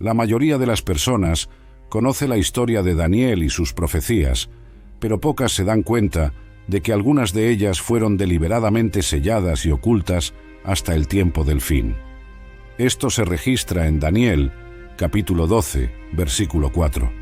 La mayoría de las personas conoce la historia de Daniel y sus profecías, pero pocas se dan cuenta de que algunas de ellas fueron deliberadamente selladas y ocultas hasta el tiempo del fin. Esto se registra en Daniel, capítulo 12, versículo 4.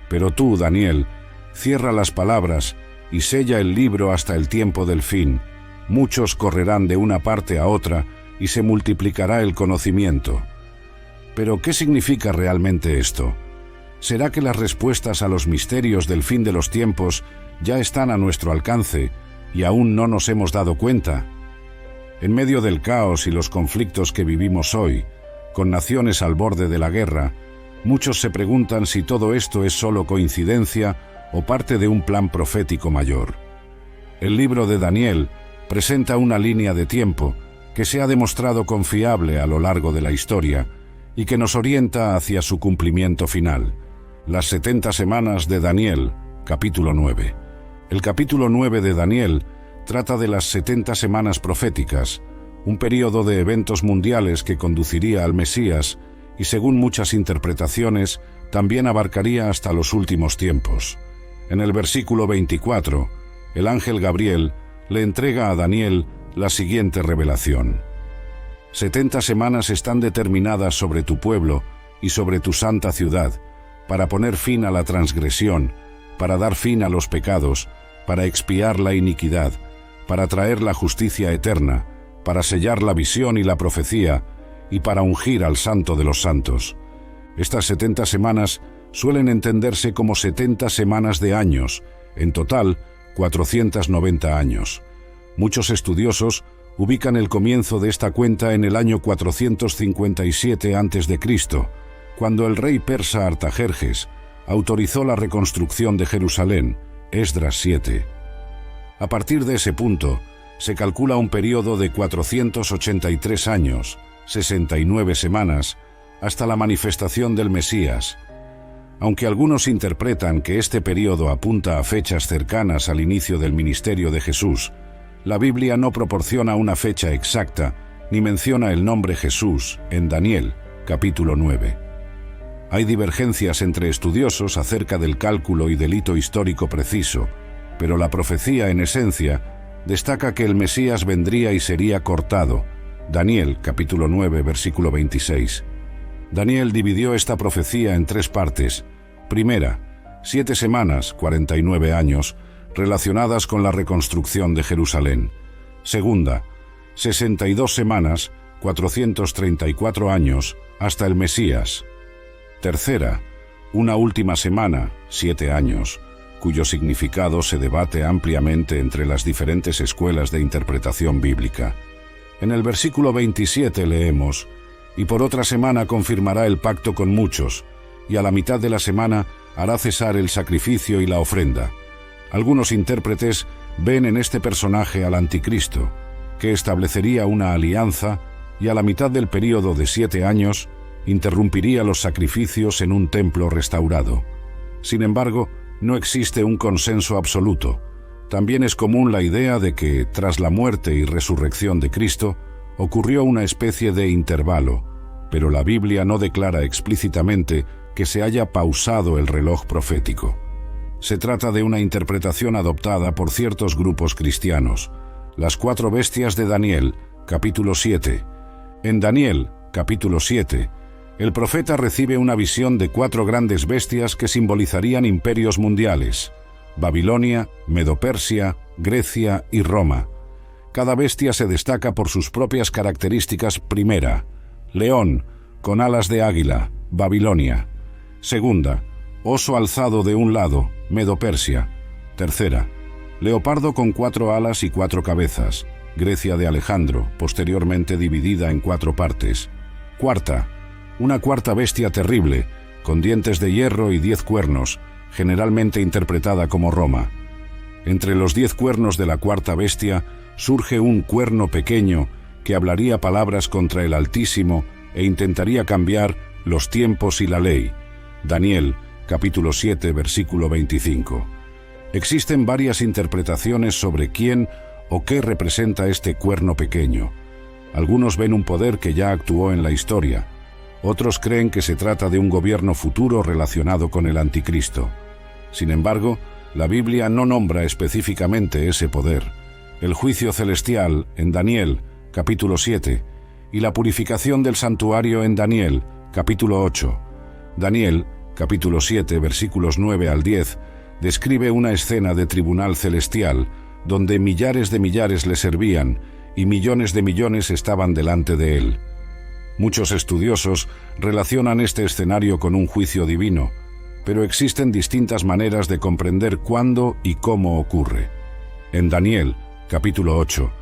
Pero tú, Daniel, cierra las palabras y sella el libro hasta el tiempo del fin. Muchos correrán de una parte a otra y se multiplicará el conocimiento. Pero, ¿qué significa realmente esto? ¿Será que las respuestas a los misterios del fin de los tiempos ya están a nuestro alcance y aún no nos hemos dado cuenta? En medio del caos y los conflictos que vivimos hoy, con naciones al borde de la guerra, muchos se preguntan si todo esto es solo coincidencia o parte de un plan profético mayor. El libro de Daniel presenta una línea de tiempo que se ha demostrado confiable a lo largo de la historia y que nos orienta hacia su cumplimiento final. Las 70 semanas de Daniel, capítulo 9. El capítulo 9 de Daniel trata de las 70 semanas proféticas, un período de eventos mundiales que conduciría al Mesías y, según muchas interpretaciones, también abarcaría hasta los últimos tiempos. En el versículo 24, el ángel Gabriel le entrega a Daniel la siguiente revelación. 70 semanas están determinadas sobre tu pueblo y sobre tu santa ciudad, para poner fin a la transgresión, para dar fin a los pecados, para expiar la iniquidad, para traer la justicia eterna, para sellar la visión y la profecía, y para ungir al Santo de los Santos. Estas 70 semanas suelen entenderse como 70 semanas de años, en total 490 años. Muchos estudiosos ubican el comienzo de esta cuenta en el año 457 a.C., cuando el rey persa Artajerjes autorizó la reconstrucción de Jerusalén, Esdras 7. A partir de ese punto, se calcula un periodo de 483 años, 69 semanas, hasta la manifestación del Mesías. Aunque algunos interpretan que este periodo apunta a fechas cercanas al inicio del ministerio de Jesús, la Biblia no proporciona una fecha exacta ni menciona el nombre Jesús en Daniel, capítulo 9. Hay divergencias entre estudiosos acerca del cálculo y del hito histórico preciso, pero la profecía, en esencia, destaca que el Mesías vendría y sería cortado. Daniel, capítulo 9, versículo 26. Daniel dividió esta profecía en 3 partes. Primera, 7 semanas, 49 años, relacionadas con la reconstrucción de Jerusalén. Segunda, 62 semanas, 434 años, hasta el Mesías. Tercera, una última semana, 7 años, cuyo significado se debate ampliamente entre las diferentes escuelas de interpretación bíblica. En el versículo 27 leemos: «Y por otra semana confirmará el pacto con muchos, y a la mitad de la semana hará cesar el sacrificio y la ofrenda». Algunos intérpretes ven en este personaje al anticristo, que establecería una alianza y a la mitad del período de 7 años interrumpiría los sacrificios en un templo restaurado. Sin embargo, no existe un consenso absoluto. También es común la idea de que, tras la muerte y resurrección de Cristo, ocurrió una especie de intervalo, pero la Biblia no declara explícitamente que se haya pausado el reloj profético. Se trata de una interpretación adoptada por ciertos grupos cristianos. Las 4 bestias de Daniel, capítulo 7. En Daniel, capítulo 7, el profeta recibe una visión de 4 grandes bestias que simbolizarían imperios mundiales: Babilonia, Medo-Persia, Grecia y Roma. Cada bestia se destaca por sus propias características. Primera, león, con alas de águila, Babilonia. Segunda, oso alzado de un lado, Medo-Persia. Tercera, leopardo con 4 alas y 4 cabezas, Grecia de Alejandro, posteriormente dividida en 4 partes. Cuarta, una cuarta bestia terrible, con dientes de hierro y 10 cuernos, generalmente interpretada como Roma. Entre los 10 cuernos de la cuarta bestia surge un cuerno pequeño que hablaría palabras contra el Altísimo e intentaría cambiar los tiempos y la ley. Daniel, capítulo 7, versículo 25. Existen varias interpretaciones sobre quién o qué representa este cuerno pequeño. Algunos ven un poder que ya actuó en la historia. Otros creen que se trata de un gobierno futuro relacionado con el anticristo. Sin embargo, la Biblia no nombra específicamente ese poder. El juicio celestial en Daniel, capítulo 7, y la purificación del santuario en Daniel, capítulo 8. Daniel, capítulo 7, versículos 9 al 10, describe una escena de tribunal celestial, donde millares de millares le servían y millones de millones estaban delante de él. Muchos estudiosos relacionan este escenario con un juicio divino, pero existen distintas maneras de comprender cuándo y cómo ocurre. En Daniel, capítulo 8,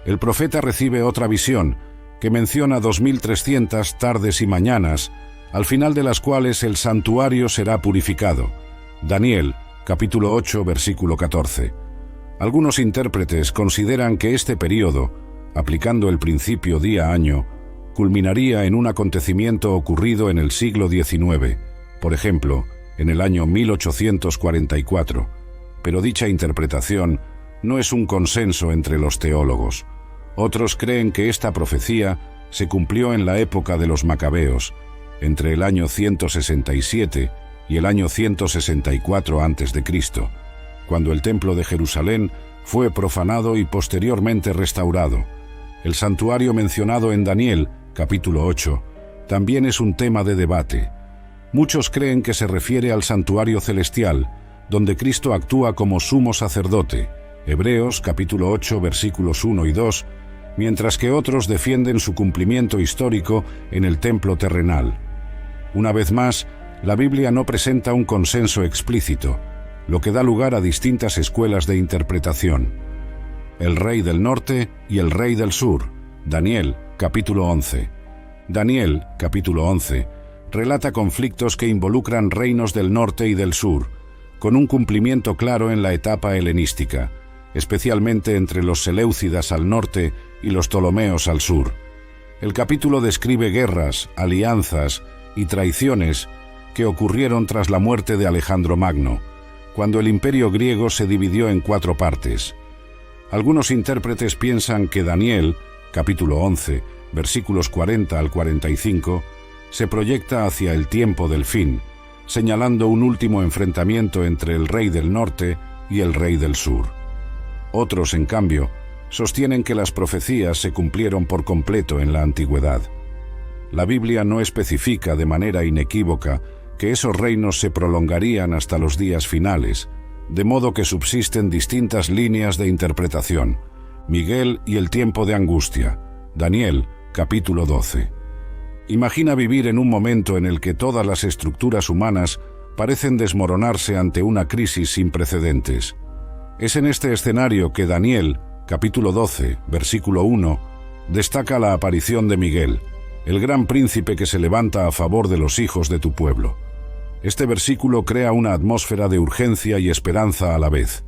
el profeta recibe otra visión que menciona 2300 tardes y mañanas, al final de las cuales el santuario será purificado. Daniel, capítulo 8, versículo 14. Algunos intérpretes consideran que este período, aplicando el principio día-año, culminaría en un acontecimiento ocurrido en el siglo XIX, por ejemplo, en el año 1844, pero dicha interpretación no es un consenso entre los teólogos. Otros creen que esta profecía se cumplió en la época de los macabeos, entre el año 167 y el año 164 a.C., cuando el templo de Jerusalén fue profanado y posteriormente restaurado. El santuario mencionado en Daniel, capítulo 8, también es un tema de debate. Muchos creen que se refiere al santuario celestial, donde Cristo actúa como sumo sacerdote, Hebreos capítulo 8, versículos 1 y 2, mientras que otros defienden su cumplimiento histórico en el templo terrenal. Una vez más, la Biblia no presenta un consenso explícito, lo que da lugar a distintas escuelas de interpretación. El rey del norte y el rey del sur, Daniel, capítulo 11. Daniel, capítulo 11, relata conflictos que involucran reinos del norte y del sur, con un cumplimiento claro en la etapa helenística, especialmente entre los seleucidas al norte y los ptolomeos al sur. El capítulo describe guerras, alianzas y traiciones que ocurrieron tras la muerte de Alejandro Magno, cuando el imperio griego se dividió en 4 partes. Algunos intérpretes piensan que Daniel, capítulo 11, versículos 40 al 45, se proyecta hacia el tiempo del fin, señalando un último enfrentamiento entre el rey del norte y el rey del sur. Otros, en cambio, sostienen que las profecías se cumplieron por completo en la antigüedad. La Biblia no especifica de manera inequívoca que esos reinos se prolongarían hasta los días finales, de modo que subsisten distintas líneas de interpretación. Miguel y el tiempo de angustia, Daniel, capítulo 12. Imagina vivir en un momento en el que todas las estructuras humanas parecen desmoronarse ante una crisis sin precedentes. Es en este escenario que Daniel, capítulo 12, versículo 1, destaca la aparición de Miguel, el gran príncipe que se levanta a favor de los hijos de tu pueblo. Este versículo crea una atmósfera de urgencia y esperanza a la vez.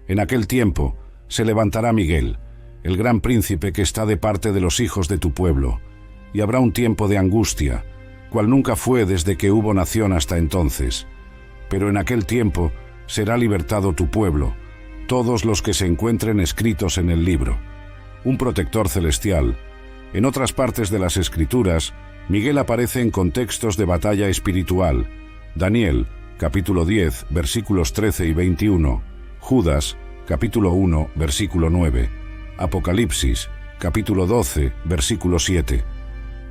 En aquel tiempo se levantará Miguel, el gran príncipe que está de parte de los hijos de tu pueblo, y habrá un tiempo de angustia, cual nunca fue desde que hubo nación hasta entonces. Pero en aquel tiempo será libertado tu pueblo, todos los que se encuentren escritos en el libro. Un protector celestial. En otras partes de las Escrituras, Miguel aparece en contextos de batalla espiritual. Daniel, capítulo 10, versículos 13 y 21. Judas, capítulo 1, versículo 9. Apocalipsis, capítulo 12, versículo 7.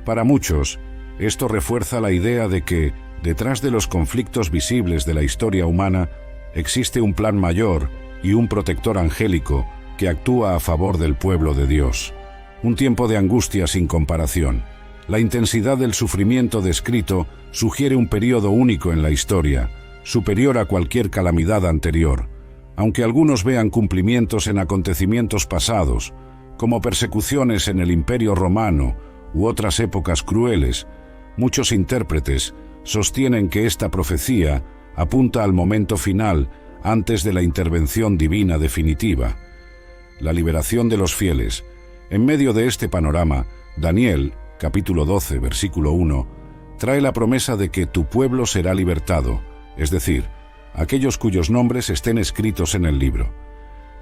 Para muchos, esto refuerza la idea de que, detrás de los conflictos visibles de la historia humana, existe un plan mayor y un protector angélico que actúa a favor del pueblo de Dios. Un tiempo de angustia sin comparación. La intensidad del sufrimiento descrito sugiere un periodo único en la historia, superior a cualquier calamidad anterior, aunque algunos vean cumplimientos en acontecimientos pasados, como persecuciones en el Imperio Romano u otras épocas crueles. Muchos intérpretes sostienen que esta profecía apunta al momento final antes de la intervención divina definitiva. La liberación de los fieles. En medio de este panorama, Daniel, capítulo 12, versículo 1, trae la promesa de que tu pueblo será libertado, es decir, aquellos cuyos nombres estén escritos en el libro.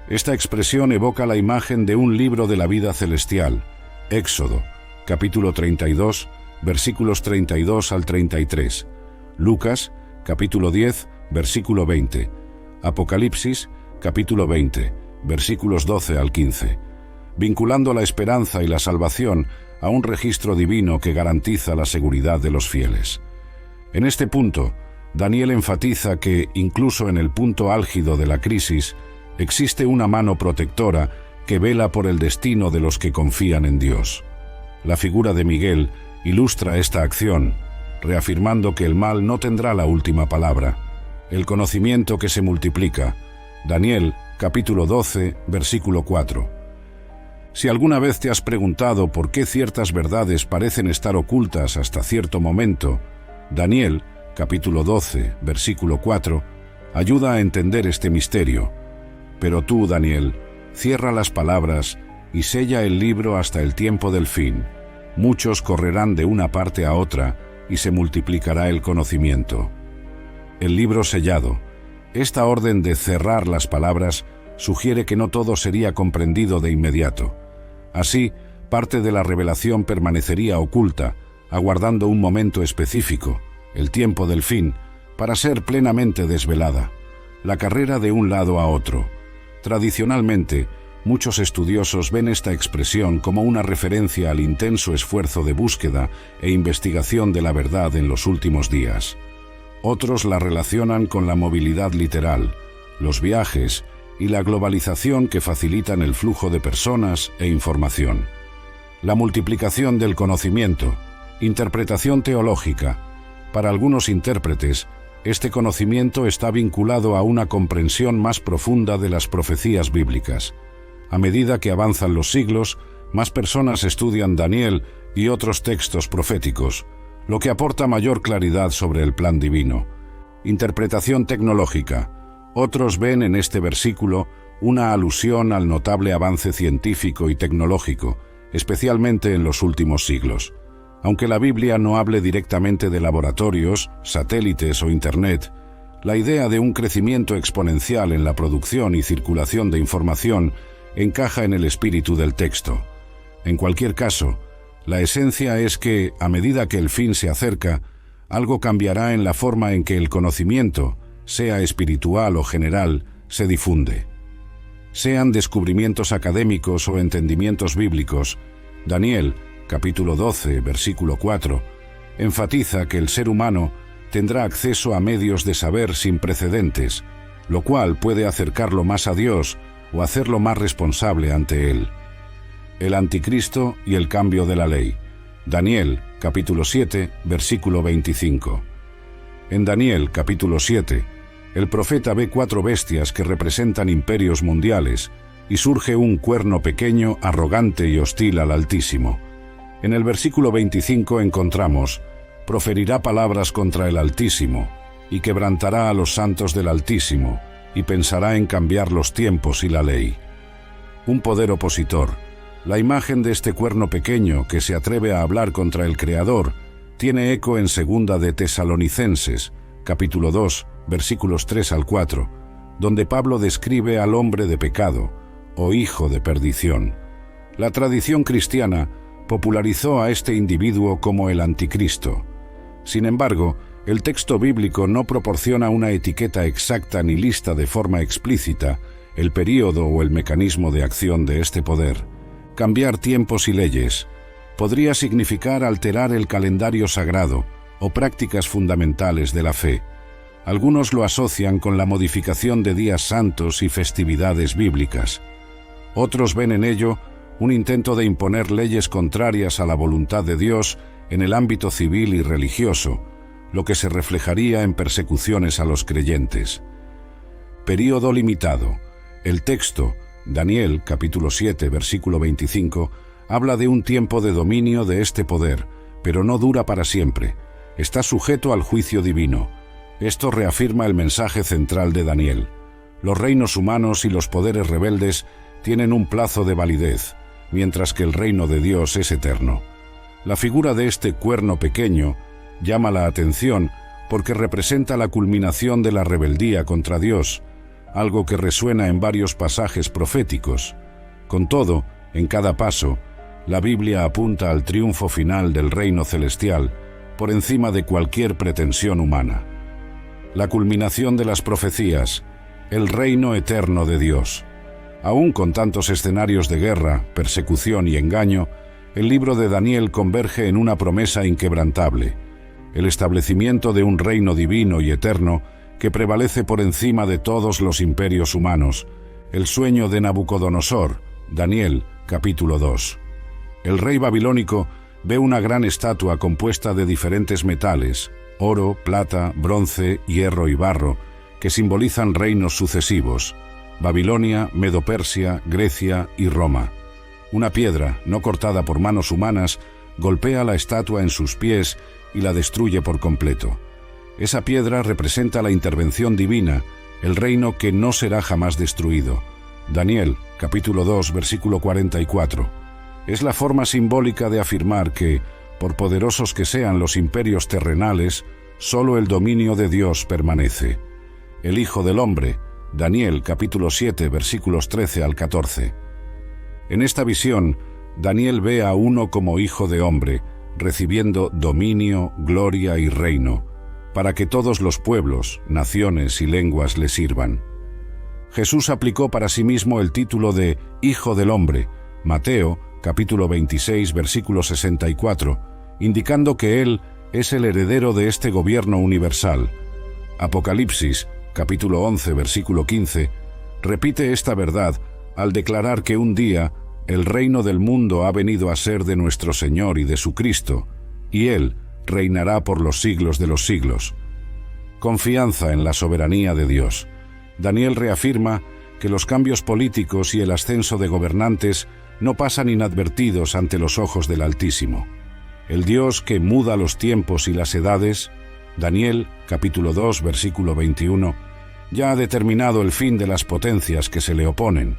Esta expresión evoca la imagen de un libro de la vida celestial, Éxodo, capítulo 32, versículos 32 al 33, Lucas, capítulo 10, versículo 20, Apocalipsis, capítulo 20, versículos 12 al 15, vinculando la esperanza y la salvación a un registro divino que garantiza la seguridad de los fieles. En este punto, Daniel enfatiza que, incluso en el punto álgido de la crisis, existe una mano protectora que vela por el destino de los que confían en Dios. La figura de Miguel ilustra esta acción, reafirmando que el mal no tendrá la última palabra. El conocimiento que se multiplica. Daniel, capítulo 12, versículo 4. Si alguna vez te has preguntado por qué ciertas verdades parecen estar ocultas hasta cierto momento, Daniel, capítulo 12, versículo 4, ayuda a entender este misterio. Pero tú, Daniel, cierra las palabras y sella el libro hasta el tiempo del fin. Muchos correrán de una parte a otra y se multiplicará el conocimiento. El libro sellado. Esta orden de cerrar las palabras sugiere que no todo sería comprendido de inmediato. Así, parte de la revelación permanecería oculta, aguardando un momento específico, el tiempo del fin, para ser plenamente desvelada. La carrera de un lado a otro. Tradicionalmente, muchos estudiosos ven esta expresión como una referencia al intenso esfuerzo de búsqueda e investigación de la verdad en los últimos días. Otros la relacionan con la movilidad literal, los viajes y la globalización que facilitan el flujo de personas e información. La multiplicación del conocimiento. Interpretación teológica. Para algunos intérpretes, este conocimiento está vinculado a una comprensión más profunda de las profecías bíblicas. A medida que avanzan los siglos, más personas estudian Daniel y otros textos proféticos, lo que aporta mayor claridad sobre el plan divino. Interpretación tecnológica. Otros ven en este versículo una alusión al notable avance científico y tecnológico, especialmente en los últimos siglos. Aunque la Biblia no hable directamente de laboratorios, satélites o Internet, la idea de un crecimiento exponencial en la producción y circulación de información encaja en el espíritu del texto. En cualquier caso, la esencia es que, a medida que el fin se acerca, algo cambiará en la forma en que el conocimiento, sea espiritual o general, se difunde. Sean descubrimientos académicos o entendimientos bíblicos, Daniel, capítulo 12, versículo 4, enfatiza que el ser humano tendrá acceso a medios de saber sin precedentes, lo cual puede acercarlo más a Dios o hacerlo más responsable ante Él. El anticristo y el cambio de la ley. Daniel, capítulo 7, versículo 25. En Daniel, capítulo 7, el profeta ve 4 bestias que representan imperios mundiales y surge un cuerno pequeño, arrogante y hostil al Altísimo. En el versículo 25 encontramos: proferirá palabras contra el Altísimo, y quebrantará a los santos del Altísimo, y pensará en cambiar los tiempos y la ley. Un poder opositor. La imagen de este cuerno pequeño que se atreve a hablar contra el Creador tiene eco en Segunda de Tesalonicenses, capítulo 2, versículos 3 al 4, donde Pablo describe al hombre de pecado, o hijo de perdición. La tradición cristiana popularizó a este individuo como el anticristo. Sin embargo, el texto bíblico no proporciona una etiqueta exacta ni lista de forma explícita el período o el mecanismo de acción de este poder. Cambiar tiempos y leyes podría significar alterar el calendario sagrado o prácticas fundamentales de la fe. Algunos lo asocian con la modificación de días santos y festividades bíblicas. Otros ven en ello un intento de imponer leyes contrarias a la voluntad de Dios en el ámbito civil y religioso, lo que se reflejaría en persecuciones a los creyentes. Período limitado. El texto, Daniel, capítulo 7, versículo 25, habla de un tiempo de dominio de este poder, pero no dura para siempre. Está sujeto al juicio divino. Esto reafirma el mensaje central de Daniel. Los reinos humanos y los poderes rebeldes tienen un plazo de validez, mientras que el reino de Dios es eterno. La figura de este cuerno pequeño llama la atención porque representa la culminación de la rebeldía contra Dios, algo que resuena en varios pasajes proféticos. Con todo, en cada paso, la Biblia apunta al triunfo final del reino celestial por encima de cualquier pretensión humana. La culminación de las profecías, el reino eterno de Dios. Aún con tantos escenarios de guerra, persecución y engaño, el libro de Daniel converge en una promesa inquebrantable: el establecimiento de un reino divino y eterno que prevalece por encima de todos los imperios humanos, el sueño de Nabucodonosor. Daniel, capítulo 2. El rey babilónico ve una gran estatua compuesta de diferentes metales, oro, plata, bronce, hierro y barro, que simbolizan reinos sucesivos: Babilonia, Medo-Persia, Grecia y Roma. Una piedra, no cortada por manos humanas, golpea la estatua en sus pies y la destruye por completo. Esa piedra representa la intervención divina, el reino que no será jamás destruido. Daniel, capítulo 2, versículo 44. Es la forma simbólica de afirmar que, por poderosos que sean los imperios terrenales, solo el dominio de Dios permanece. El Hijo del Hombre, Daniel, capítulo 7, versículos 13 al 14. En esta visión, Daniel ve a uno como Hijo de Hombre, recibiendo dominio, gloria y reino, para que todos los pueblos, naciones y lenguas le sirvan. Jesús aplicó para sí mismo el título de Hijo del Hombre, Mateo, capítulo 26, versículo 64, indicando que Él es el heredero de este gobierno universal. Apocalipsis, capítulo 11, versículo 15, repite esta verdad al declarar que un día el reino del mundo ha venido a ser de nuestro Señor y de su Cristo, y Él reinará por los siglos de los siglos. Confianza en la soberanía de Dios. Daniel reafirma que los cambios políticos y el ascenso de gobernantes no pasan inadvertidos ante los ojos del Altísimo. El Dios que muda los tiempos y las edades, Daniel, capítulo 2, versículo 21, ya ha determinado el fin de las potencias que se le oponen.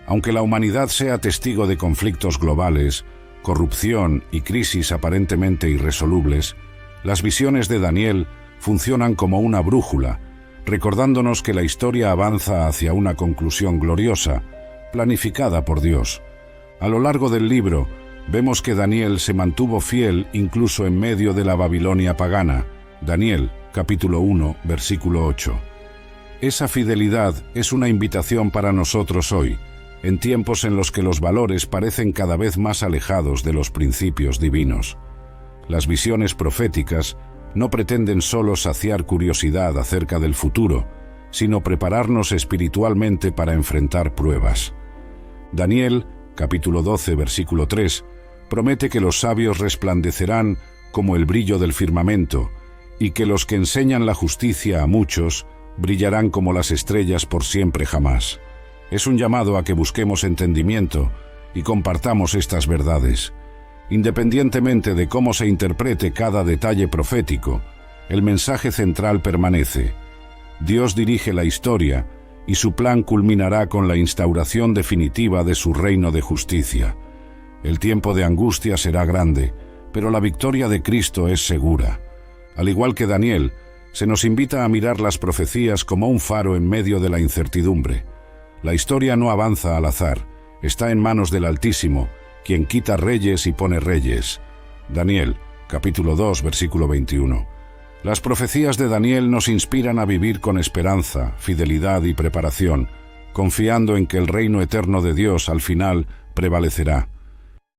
Aunque la humanidad sea testigo de conflictos globales, corrupción y crisis aparentemente irresolubles, las visiones de Daniel funcionan como una brújula, recordándonos que la historia avanza hacia una conclusión gloriosa, planificada por Dios. A lo largo del libro, vemos que Daniel se mantuvo fiel incluso en medio de la Babilonia pagana. Daniel, capítulo 1, versículo 8. Esa fidelidad es una invitación para nosotros hoy, en tiempos en los que los valores parecen cada vez más alejados de los principios divinos. Las visiones proféticas no pretenden solo saciar curiosidad acerca del futuro, sino prepararnos espiritualmente para enfrentar pruebas. Daniel, capítulo 12, versículo 3, promete que los sabios resplandecerán como el brillo del firmamento, y que los que enseñan la justicia a muchos brillarán como las estrellas por siempre jamás. Es un llamado a que busquemos entendimiento y compartamos estas verdades. Independientemente de cómo se interprete cada detalle profético, el mensaje central permanece. Dios dirige la historia y su plan culminará con la instauración definitiva de su reino de justicia. El tiempo de angustia será grande, pero la victoria de Cristo es segura. Al igual que Daniel, se nos invita a mirar las profecías como un faro en medio de la incertidumbre. La historia no avanza al azar, está en manos del Altísimo, quien quita reyes y pone reyes. Daniel, capítulo 2, versículo 21. Las profecías de Daniel nos inspiran a vivir con esperanza, fidelidad y preparación, confiando en que el reino eterno de Dios al final prevalecerá.